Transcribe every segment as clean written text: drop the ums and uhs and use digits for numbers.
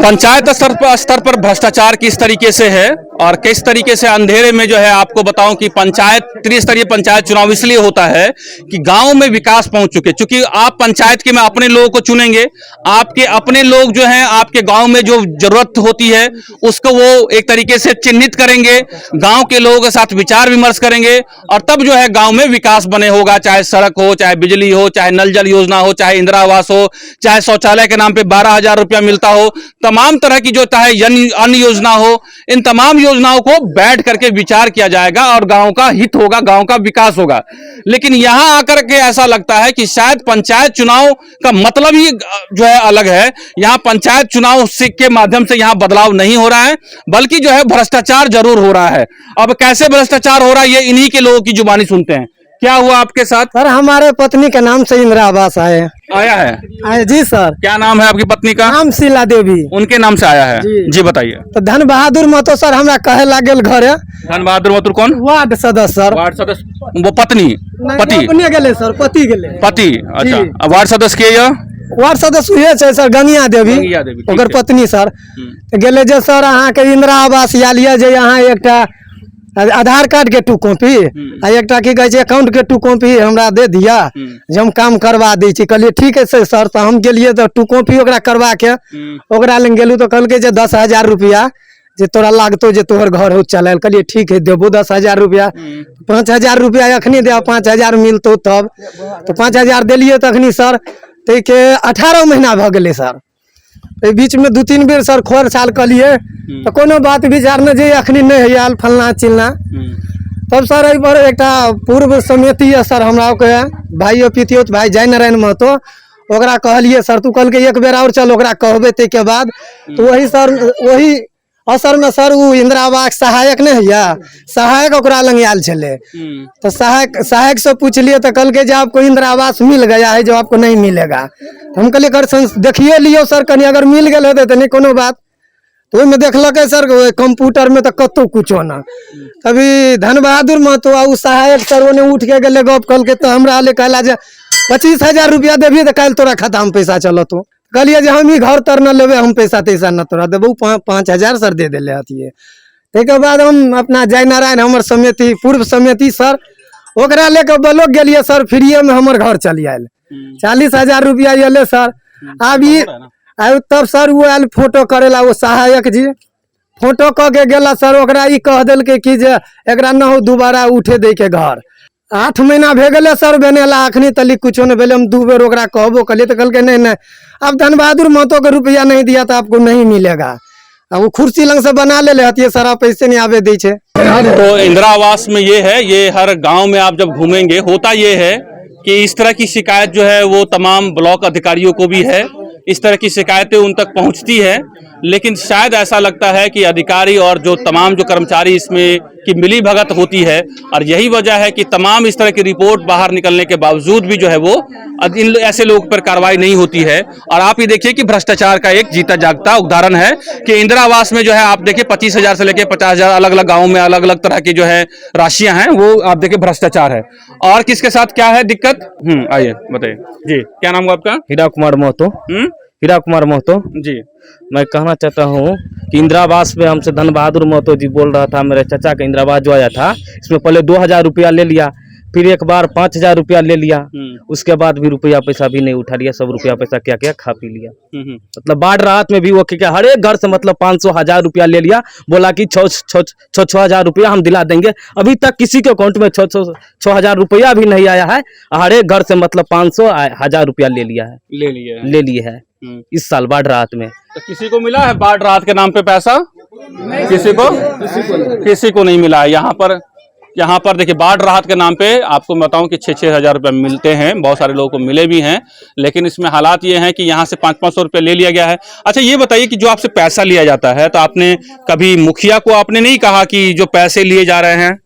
पंचायत स्तर पर भ्रष्टाचार किस तरीके से है और किस तरीके से अंधेरे में जो है, आपको बताऊं कि पंचायत त्रिस्तरीय पंचायत चुनाव इसलिए होता है कि गांव में विकास पहुंच चुके। क्योंकि आप पंचायत के में अपने लोगों को चुनेंगे, आपके अपने लोग जो हैं आपके गांव में जो जरूरत होती है उसको वो एक तरीके से चिन्हित करेंगे, गांव के लोगों के साथ विचार विमर्श करेंगे और तब जो है गांव में विकास बने होगा। चाहे सड़क हो, चाहे बिजली हो, चाहे नल जल योजना हो, चाहे इंदिरा आवास हो, चाहे शौचालय के नाम पे 12,000 रुपया मिलता हो, तमाम तरह की जो चाहे अन्य योजना हो, इन तमाम योजनाओं को बैठ करके विचार किया जाएगा और गांव का हित होगा, गांव का विकास होगा। लेकिन यहां आकर के ऐसा लगता है कि शायद पंचायत चुनाव का मतलब ही जो है अलग है। यहां पंचायत चुनाव के माध्यम से यहां बदलाव नहीं हो रहा है, बल्कि जो है भ्रष्टाचार जरूर हो रहा है। अब कैसे भ्रष्टाचार हो रहा है ये इन्हीं के लोगों की जुबानी सुनते हैं। क्या हुआ आपके साथ? सर हमारे पत्नी के नाम से इंदिरा आवास आया है जी सर। क्या नाम है आपकी पत्नी का? नाम शीला देवी। उनके नाम से आया है जी बताइए। तो धन बहादुर महतो सर हमरा कहे लागल घर है। धन बहादुर महतो कौन? वार्ड सदस्य सर। वार्ड सदस्य वो पत्नी पति गेले सर, पति गेले पति। अच्छा, वार्ड सदस्य के ये वार्ड सदस्य हुए छे सर गंगिया देवी ओकर पत्नी सर। गेले जे सर अहाँ के इंदिरा आवास या लिया जे यहाँ एकटा आधार कार्ड के 2 कॉपी आ एकटा की कहे अकाउंट के 2 कॉपी हमरा दे दिया जे हम काम करवा दी छी। कहलिए ठीक है सर। तो हम गेलिए तो 2 कॉपी ओकरा करवा के ओकरा लग गेलू तो कहलके जे 10,000 रुपया जे तोरा लागतो जे तोहर घर हो चलाल। कहलिए ठीक है देबो 10,000 रुपया। 5,000 रुपया अखनी दे, 5,000 मिलतो तब। तो 5,000 दिलिए तखनी सर ते के 18 महीना भ गेले सर। बीच में 2-3 बेर सर खोर साल कलिए तो कोनो बात विचार न जे अखनी नहीं है आल फलना चिलना। तब सर एक बार एक पूर्व समिति है सर हमरा के भाई पितियोत भाई जय नारायण महतो ओकरा कहलिए सर। तू कल के एक बेर और चल ओकरा कहबे ते के बाद तो वही सर वही असर में सर वो इंदिरा आवास सहायक नहीं है, सहायक ओकरा लंग आयल छले। तो सहायक से पूछलिए तो कल के जो आपको इंदिरा आवास मिल गया है जो आपको नहीं मिलेगा। तो हम कहलिए कर देखिए लियो सर कहीं अगर मिल गए होते तो नहीं कोनो बात। तो में देखलक सर कंप्यूटर में तो कतो कुछ ना। तभी धन बहादुर महतो सहायक सर ओने उठ के गए गप कल के तो हमरा ले कहला जे 25,000 रुपया देवी तो कल तोरा खाता में पैसा चलतो। कहलिए जे हम ही घर तर न लेवे, हम पैसा तैसा न तोरा देबू। 5,000 सर दे दिले हथिए। तेके बाद हम अपना जय नारायण हमर समिति पूर्व समिति सर ओकरा लेके ब्लॉक गेलिए सर। फ्रीए में हमर घर चली आयल 40,000 रुपया एले सर। अभी तब सर वो आयल फोटो करेला वो सहायक जी फोटो क के गेला सर। ओकरा ई कह दिल के कि जे एकरा न हो दोबारा उठे दे के घर। 8 महीना भे गए सर बनेला अखनी तली कुछो न भेले। हम 2 बेर ओकरा कहबो कहलिए तो कहलके नहीं अब धन बहादुर महतो के रुपया नहीं दिया तो आपको नहीं मिलेगा। अब वो कुर्सी लंग से बना ले हथिए सर, आप पैसे नहीं आवे दी छे। तो इंदिरा आवास में ये है, ये हर गांव में आप जब घूमेंगे होता ये है कि इस तरह की शिकायत जो है वो तमाम ब्लॉक अधिकारियों को भी है। इस तरह की शिकायतें उन तक पहुंचती है, लेकिन शायद ऐसा लगता है कि अधिकारी और जो तमाम जो कर्मचारी इसमें की मिली भगत होती है और यही वजह है कि तमाम इस तरह की रिपोर्ट बाहर निकलने के बावजूद भी जो है वो इन ऐसे लोगों पर कार्रवाई नहीं होती है। और आप ये देखिए कि भ्रष्टाचार का एक जीता जागता उदाहरण है कि इंदिरा आवास में जो है आप देखिए 25,000 से लेकर 50,000 अलग अलग गाँव में अलग अलग तरह की जो है राशियां हैं वो आप देखिए भ्रष्टाचार है। और किसके साथ क्या है दिक्कत? आइए बताइए जी, क्या नाम है आपका? हीरा कुमार महतो। हीरा कुमार महतो जी। मैं कहना चाहता हूँ कि इंदिरा आवास में हमसे धन बहादुर महतो जी बोल रहा था, मेरे चाचा का इंदिरा आवास जो आया था इसमें पहले 2,000 रुपया ले लिया, फिर एक बार 5,000 रुपया ले लिया, उसके बाद भी रुपया पैसा भी नहीं उठा लिया। सब रुपया पैसा क्या क्या खा पी लिया। मतलब बाढ़ राहत में भी वो क्या हर एक घर से मतलब 500-1,000 रुपया ले लिया। बोला कि 6,000 रुपया हम दिला देंगे। अभी तक किसी के अकाउंट में 6,000 रुपया भी नहीं आया है। हर एक घर से मतलब 500-1,000 रुपया ले लिया है, ले लिए है इस साल बाढ़ राहत में। तो किसी को मिला है बाढ़ राहत के नाम पे पैसा? किसी को नहीं मिला है। यहाँ पर देखिए बाढ़ राहत के नाम पे आपको बताऊं कि 6-6 हज़ार रुपये मिलते हैं। बहुत सारे लोगों को मिले भी हैं, लेकिन इसमें हालात ये हैं कि यहाँ से 500-500 रुपये ले लिया गया है। अच्छा ये बताइए कि जो आपसे पैसा लिया जाता है तो आपने कभी मुखिया को आपने नहीं कहा कि जो पैसे लिए जा रहे हैं?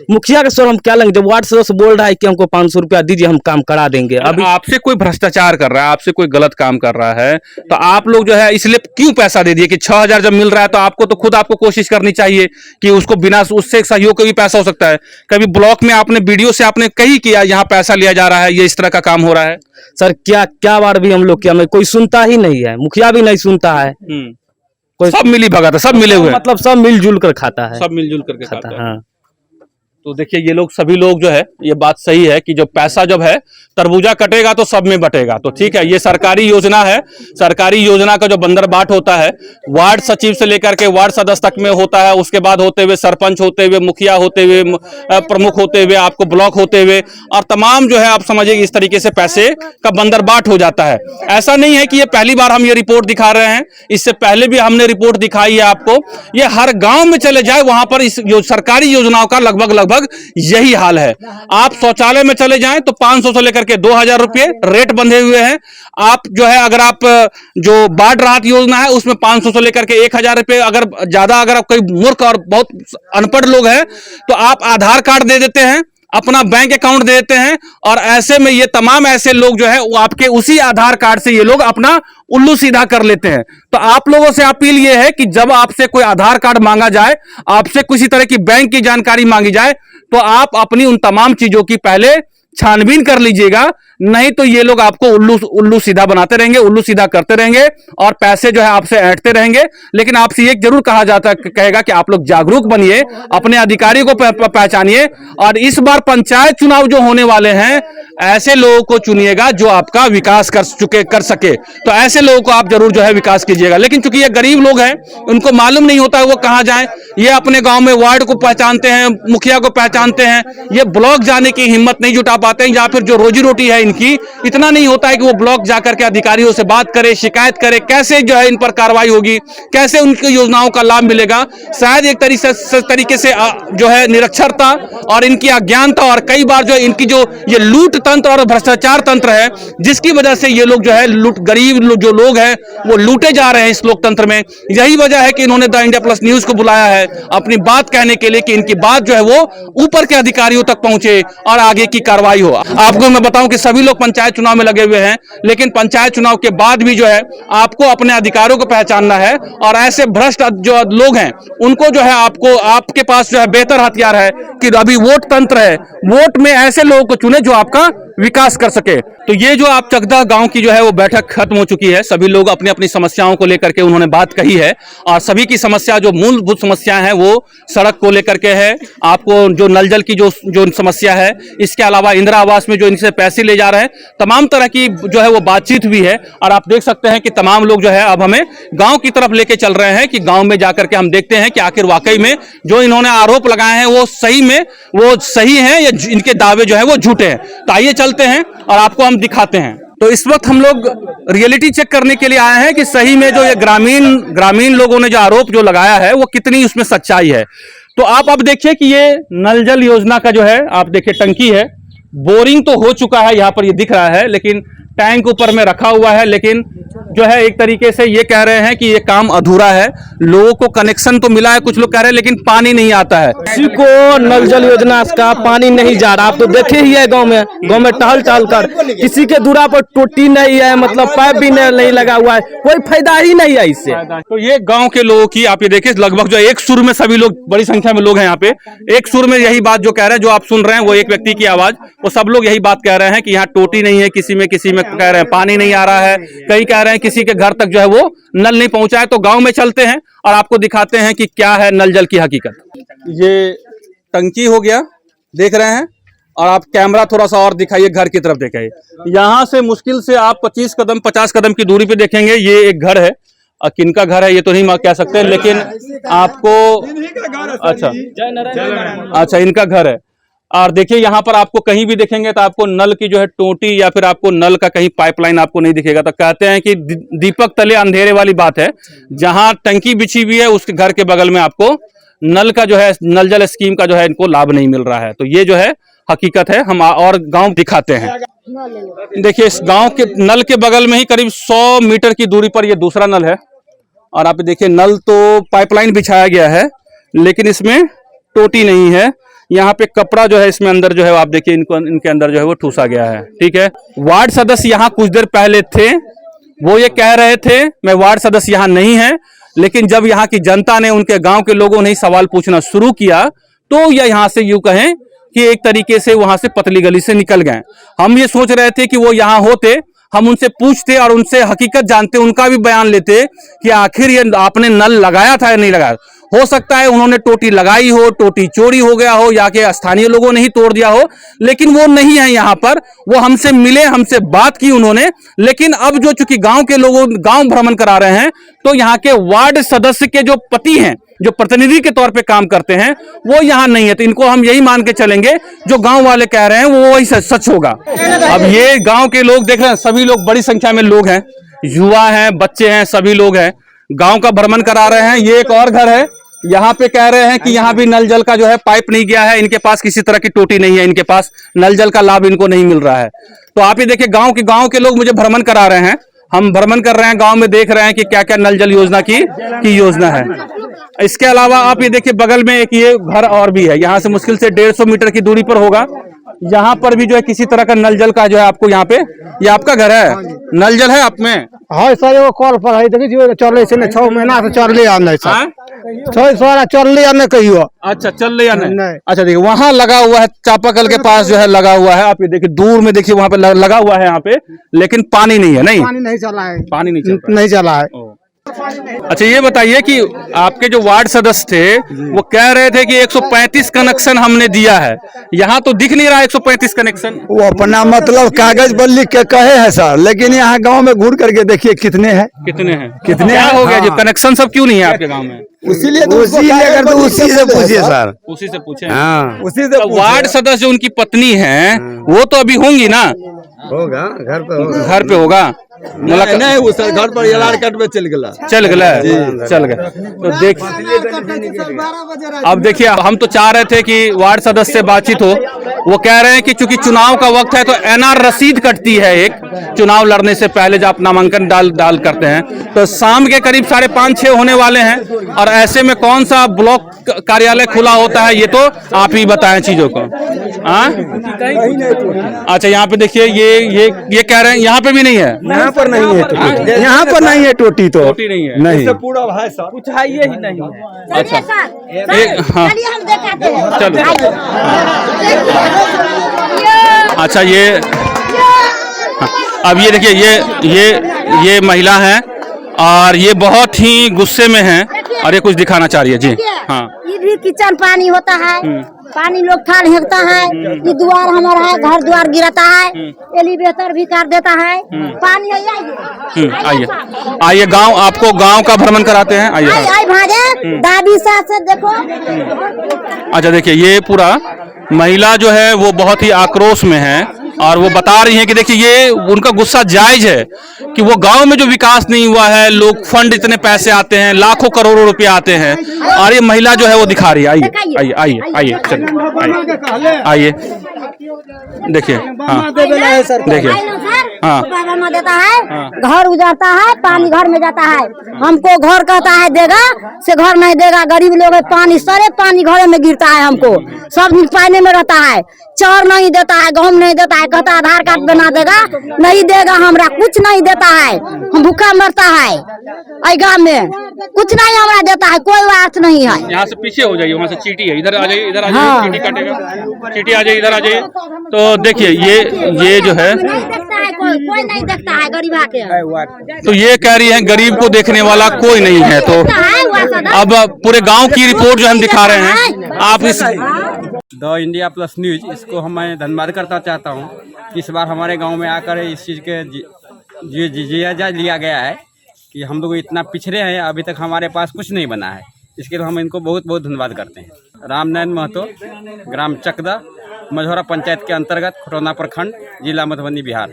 मुखिया के सर हम क्या लेंगे जब वार्ड सदस्य बोल रहा है कि हमको 500 रुपया दीजिए हम काम करा देंगे। अभी आपसे कोई भ्रष्टाचार कर रहा है, आपसे कोई गलत काम कर रहा है तो आप लोग जो है इसलिए क्यों पैसा दे दिए कि 6,000 जब मिल रहा है तो आपको तो खुद आपको कोशिश करनी चाहिए कि उसको बिना उससे सहयोग के भी पैसा हो सकता है। कभी ब्लॉक में आपने वीडियो से आपने कही किया यहाँ पैसा लिया जा रहा है, ये इस तरह का काम हो रहा है? सर क्या बार भी हम लोग किया, कोई सुनता ही नहीं है, मुखिया भी नहीं सुनता है। सब मिली भगत है, सब मिले हुए हैं, मतलब सब मिलजुल कर खाता है, सब मिलजुल करके खाता है। हाँ। तो देखिए ये लोग सभी लोग जो है, ये बात सही है कि जो पैसा जब है तरबूजा कटेगा तो सब में बटेगा। तो ठीक है, ये सरकारी योजना है, सरकारी योजना का जो बंदर बाट होता है वार्ड सचिव से लेकर के वार्ड सदस्य तक में होता है, उसके बाद होते हुए सरपंच होते हुए, मुखिया होते हुए, प्रमुख होते हुए, आपको ब्लॉक होते हुए, और तमाम जो है आप समझिए इस तरीके से पैसे का बंदर बाट हो जाता है। ऐसा नहीं है कि ये पहली बार हम ये रिपोर्ट दिखा रहे हैं, इससे पहले भी हमने रिपोर्ट दिखाई है आपको। ये हर गांव में चले जाए वहां पर इस सरकारी योजनाओं का लगभग यही हाल है। आप शौचालय में चले जाएं तो 500 से लेकर के 2000 रुपए रेट बंधे हुए हैं। आप जो है अगर आप जो बाढ़ राहत योजना है उसमें 500 से लेकर के 1000 रुपए, अगर ज्यादा अगर आप कोई मूर्ख और बहुत अनपढ़ लोग हैं तो आप आधार कार्ड दे देते हैं, अपना बैंक अकाउंट दे देते हैं, और ऐसे में ये तमाम ऐसे लोग जो है वो आपके उसी आधार कार्ड से ये लोग अपना उल्लू सीधा कर लेते हैं। तो आप लोगों से अपील ये है कि जब आपसे कोई आधार कार्ड मांगा जाए, आपसे किसी तरह की बैंक की जानकारी मांगी जाए, तो आप अपनी उन तमाम चीजों की पहले छानबीन कर लीजिएगा, नहीं तो ये लोग आपको उल्लू सीधा बनाते रहेंगे, उल्लू सीधा करते रहेंगे और पैसे जो है आपसे ऐंठते रहेंगे। लेकिन आपसे एक जरूर कहा जाता कहेगा कि आप लोग जागरूक बनिए, अपने अधिकारी को पहचानिए, और इस बार पंचायत चुनाव जो होने वाले हैं ऐसे लोगों को चुनिएगा जो आपका विकास कर सके। तो ऐसे लोगों को आप जरूर जो है विकास कीजिएगा। लेकिन चूंकि ये गरीब लोग हैं, उनको मालूम नहीं होता है वो कहां जाएं। ये अपने गांव में वार्ड को पहचानते हैं, मुखिया को पहचानते हैं, ये ब्लॉक जाने की हिम्मत नहीं जुटा पाते हैं, या फिर जो रोजी रोटी है इनकी इतना नहीं होता है कि वो ब्लॉक जाकर के अधिकारियों से बात करे, शिकायत करे, कैसे जो है इन पर कार्रवाई होगी, कैसे उनकी योजनाओं का लाभ मिलेगा। शायद एक तरीके से जो है निरक्षरता और इनकी अज्ञानता, और कई बार जो इनकी जो ये लूट तंत्र और भ्रष्टाचार तंत्र है, जिसकी वजह से ये लोग जो है गरीब जो लोग हैं वो लूटे जा रहे हैं इस लोकतंत्र में। यही वजह है कि इन्होंने द इंडिया प्लस न्यूज को बुलाया है अपनी बात कहने के लिए, कि इनकी बात जो है वो ऊपर के अधिकारियों तक पहुंचे और आगे की कार्रवाई हो। आपको मैं बताऊं कि सभी लोग पंचायत चुनाव में लगे हुए हैं, लेकिन पंचायत चुनाव के बाद भी जो है आपको अपने अधिकारों को पहचानना है, और ऐसे भ्रष्ट जो लोग हैं उनको जो है आपको, आपके पास जो है बेहतर हथियार है कि अभी वोट तंत्र है, वोट में ऐसे लोगों को चुने जो आपका विकास कर सके। तो ये जो आप चकदा गांव की जो है वो बैठक खत्म हो चुकी है। सभी लोग अपनी अपनी समस्याओं को लेकर के उन्होंने बात कही है, और सभी की समस्या जो मूलभूत समस्याएं हैं वो सड़क को लेकर के है, आपको जो नल जल की जो समस्या है, इसके अलावा इंदिरा आवास में जो इनसे पैसे ले जा रहे हैं, तमाम तरह की जो है वो बातचीत हुई है। और आप देख सकते हैं कि तमाम लोग जो है अब हमें गांव की तरफ लेके चल रहे हैं, कि गांव में जाकर के हम देखते हैं कि आखिर वाकई में जो इन्होंने आरोप लगाए हैं वो सही में वो सही है या इनके दावे जो है वो झूठे हैं। तो आइए चलते हैं और आपको हम दिखाते हैं। तो इस वक्त हम लोग रियलिटी चेक करने के लिए आए हैं कि सही में जो ये ग्रामीण लोगों ने जो आरोप जो लगाया है वो कितनी उसमें सच्चाई है। तो आप अब देखिए कि ये नल जल योजना का जो है, आप देखिए टंकी है, बोरिंग तो हो चुका है, यहाँ पर ये दिख रहा है, लेकिन टैंक ऊपर में रखा हुआ है, लेकिन जो है एक तरीके से ये कह रहे हैं कि ये काम अधूरा है। लोगों को कनेक्शन तो मिला है, कुछ लोग कह रहे हैं, लेकिन पानी नहीं आता है। किसी को नल जल योजना का पानी नहीं जा रहा। आप तो देखे ही है गांव में टहल कर किसी के दूरा पर टोटी नहीं है, मतलब पाइप भी नहीं लगा हुआ है, कोई फायदा ही नहीं है इससे। तो ये गांव के लोगों की आप ये देखिए, लगभग जो एक सुर में सभी लोग, बड़ी संख्या में लोग हैं यहाँ पे, एक सुर में यही बात जो कह रहे हैं, जो आप सुन रहे हैं वो एक व्यक्ति की आवाज, वो सब लोग यही बात कह रहे हैं कि यहाँ टोटी नहीं है, किसी में कह रहे हैं पानी नहीं आ रहा है, कई कह रहे हैं किसी के घर तक जो है वो नल नहीं पहुंचा है। तो गांव में चलते हैं और आपको दिखाते हैं कि क्या है नल जल की हकीकत। ये टंकी हो गया, देख रहे हैं, और आप कैमरा थोड़ा सा और दिखाइए, घर की तरफ दिखाइए। यहां से मुश्किल से आप 50 कदम की दूरी पे देखेंगे ये एक घर है। किनका घर है ये तो नहीं कह सकते, लेकिन आपको अच्छा इनका घर है। और देखिए यहाँ पर आपको कहीं भी देखेंगे तो आपको नल की जो है टोटी या फिर आपको नल का कहीं पाइपलाइन आपको नहीं दिखेगा। तो कहते हैं कि दीपक तले अंधेरे वाली बात है। जहां टंकी बिछी हुई है उसके घर के बगल में आपको नल का जो है, नल जल स्कीम का जो है इनको लाभ नहीं मिल रहा है। तो ये जो है हकीकत है। हम और गांव दिखाते हैं। देखिए इस गांव के नल के बगल में ही करीब 100 मीटर की दूरी पर ये दूसरा नल है, और आप देखिए नल तो पाइपलाइन बिछाया गया है, लेकिन इसमें टोटी नहीं है। यहाँ पे कपड़ा जो है इसमें अंदर जो है आप देखिए इनके अंदर जो है वो ठूसा गया है। ठीक है, वार्ड सदस्य यहाँ कुछ देर पहले थे, वो ये कह रहे थे मैं वार्ड सदस्य यहाँ नहीं है, लेकिन जब यहाँ की जनता ने, उनके गांव के लोगों ने सवाल पूछना शुरू किया तो यह यहाँ से यूं कहें कि एक तरीके से वहां से पतली गली से निकल गए। हम ये सोच रहे थे कि वो यहाँ होते, हम उनसे पूछते और उनसे हकीकत जानते, उनका भी बयान लेते कि आखिर ये आपने नल लगाया था या नहीं लगाया। हो सकता है उन्होंने टोटी लगाई हो, टोटी चोरी हो गया हो, या कि स्थानीय लोगों ने ही तोड़ दिया हो, लेकिन वो नहीं है यहाँ पर। वो हमसे मिले, हमसे बात की उन्होंने, लेकिन अब जो चूंकि गांव के लोगों गांव भ्रमण करा रहे हैं, तो यहाँ के वार्ड सदस्य के जो पति हैं, जो प्रतिनिधि के तौर पे काम करते हैं, वो यहाँ नहीं है। तो इनको हम यही मान के चलेंगे जो गांव वाले कह रहे हैं वो वही सच होगा। अब ये गांव के लोग देख रहे हैं, सभी लोग बड़ी संख्या में लोग हैं, युवा हैं, बच्चे हैं, सभी लोग हैं, गांव का भ्रमण करा रहे हैं। ये एक और घर है, यहाँ पे कह रहे हैं कि यहाँ भी नल जल का जो है पाइप नहीं गया है, इनके पास किसी तरह की टोटी नहीं है, इनके पास नल जल का लाभ इनको नहीं मिल रहा है। तो आप ये देखिए, गांव के लोग मुझे भ्रमण करा रहे हैं, हम भ्रमण कर रहे हैं गांव में, देख रहे हैं कि क्या क्या नल जल योजना की योजना है। इसके अलावा आप ये देखिए, बगल में एक ये घर और भी है, यहाँ से मुश्किल से 150 मीटर की दूरी पर होगा। यहाँ पर भी जो है किसी तरह का नल जल का जो है आपको यहाँ पे, ये आपका घर है, नल जल है आप में? हाँ सर, वो कॉल पर है, देखिए चल 6 महीना से चल रही है सर, 6 चल रही है कहियो। अच्छा, चल रही है नहीं? अच्छा देखिए, वहाँ लगा हुआ है, चापाकल के पास जो है लगा हुआ है, आप ये देखिए दूर में देखिए, वहाँ पे लगा हुआ है यहाँ पे, लेकिन पानी नहीं है। नहीं, पानी नहीं चला है, पानी नहीं चला है। अच्छा, ये बताइए कि आपके जो वार्ड सदस्य थे वो कह रहे थे कि 135 कनेक्शन हमने दिया है, यहाँ तो दिख नहीं रहा 135 कनेक्शन। वो अपना मतलब कागज पर लिख के कहे हैं सर, लेकिन यहाँ गांव में घूर करके देखिए कितने हैं, कितने हैं, कितने क्या हो गया? हाँ। जो कनेक्शन सब क्यों नहीं है आपके गांव में? उसी से पूछिए सर, उसी से पूछे। हाँ उसी से तो वार्ड सदस्य जो उनकी पत्नी है वो तो अभी होंगी ना? होगा, घर पे होगा, घर पे होगा, नहीं वो सर घर पर एलार कट में चल गया, चल गया। तो देख, अब देखिए, हम तो चाह रहे थे कि वार्ड सदस्य से बातचीत हो। वो कह रहे हैं कि चूंकि चुनाव का वक्त है तो एनआर रसीद कटती है, एक चुनाव लड़ने से पहले जब आप नामांकन डाल करते हैं, तो शाम के करीब 5:30-6 होने वाले हैं, और ऐसे में कौन सा ब्लॉक कार्यालय खुला होता है, ये तो आप ही बताएं चीजों को। अच्छा, यहाँ पे देखिए, ये कह रहे हैं यहाँ पे भी नहीं है, यहाँ पर नहीं है, यहाँ पर नहीं है टोटी, तो टोटी नहीं है, नहीं पूरा भाई साहब कुछ है ही नहीं है। अच्छा, हाँ चलो, अच्छा ये, अब ये देखिए, ये महिला है और ये बहुत ही गुस्से में है, और ये कुछ दिखाना चाह रही है जी। हाँ, ये भी किचन पानी होता है, पानी लोग थाल हेंकता है, ये द्वार हमारा है, घर द्वार गिरता है, एलिवेटर भी कर देता है, पानी आइए गांव, आपको गांव का भ्रमण कराते हैं, आइए भागे दादी सास से देखो। अच्छा देखिए, ये पूरा महिला जो है वो बहुत ही आक्रोश में है, और वो बता रही हैं कि देखिए, ये उनका गुस्सा जायज है कि वो गांव में जो विकास नहीं हुआ है, लोग फंड इतने पैसे आते हैं, लाखों करोड़ों रुपए आते हैं, और ये महिला जो है वो दिखा रही है। आइए चलिए, आइए देखिए, हाँ देखिए, हाँ बाबा देता है, घर उजाड़ता है, पानी घर में जाता है, हमको घर कहता है देगा, से घर नहीं देगा, गरीब लोग पानी, सारे पानी घर में गिरता है, हमको सब पानी में रहता है, चार नहीं देता है, गहूम नहीं देता है, कहता आधार कार्ड बना देगा, नहीं देगा, हमरा कुछ नहीं देता है, हम भूखा मरता है, गाँव में कुछ नहीं हमरा देता है, कोई बात नहीं है। यहाँ से पीछे हो जाइए, वहाँ से चीटी है, इधर आ जाइए, इधर आ जाइए, चीटी काटेगा, चीटी आ जाइए, इधर आ जाइए। तो देखिए, ये जो है कोई नहीं देखता है गरीब के, तो ये कह रही है गरीब को देखने वाला कोई नहीं है। तो अब पूरे गांव की रिपोर्ट जो हम दिखा रहे हैं, आप इस द इंडिया प्लस न्यूज, इसको हम मैं धन्यवाद करना चाहता हूँ कि इस बार हमारे गांव में आकर इस चीज़ के जायजा लिया गया है कि हम लोग इतना पिछड़े हैं, अभी तक हमारे पास कुछ नहीं बना है। इसके लिए हम इनको बहुत बहुत धन्यवाद करते हैं। रामनयन महतो, ग्राम चकदा, मझौरा पंचायत के अंतर्गत खटौना प्रखंड, जिला मधुबनी, बिहार।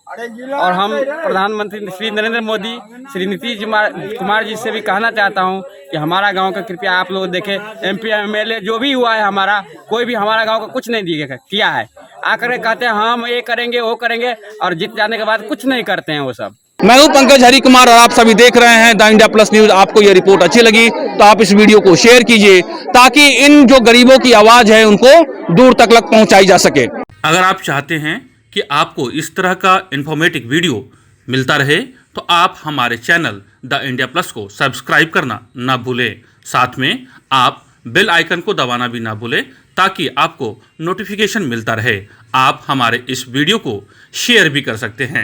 और हम प्रधानमंत्री श्री नरेंद्र मोदी, श्री नीतीश कुमार जी से भी कहना चाहता हूं कि हमारा गांव का कृपया आप लोग देखें। MP MLA जो भी हुआ है हमारा, कोई भी हमारा गांव का कुछ नहीं किया है। आकर कहते हैं हम ये करेंगे वो करेंगे, और जीत जाने के बाद कुछ नहीं करते हैं वो सब। मैं हूं पंकज हरिकुमार और आप सभी देख रहे हैं द इंडिया प्लस न्यूज। आपको यह रिपोर्ट अच्छी लगी तो आप इस वीडियो को शेयर कीजिए, ताकि इन जो गरीबों की आवाज है उनको दूर तक पहुंचाई जा सके। अगर आप चाहते हैं कि आपको इस तरह का इंफॉर्मेटिव वीडियो मिलता रहे, तो आप हमारे चैनल द इंडिया प्लस को सब्सक्राइब करना ना भूलें। साथ में आप बेल आइकन को दबाना भी ना भूलें, ताकि आपको नोटिफिकेशन मिलता रहे। आप हमारे इस वीडियो को शेयर भी कर सकते हैं।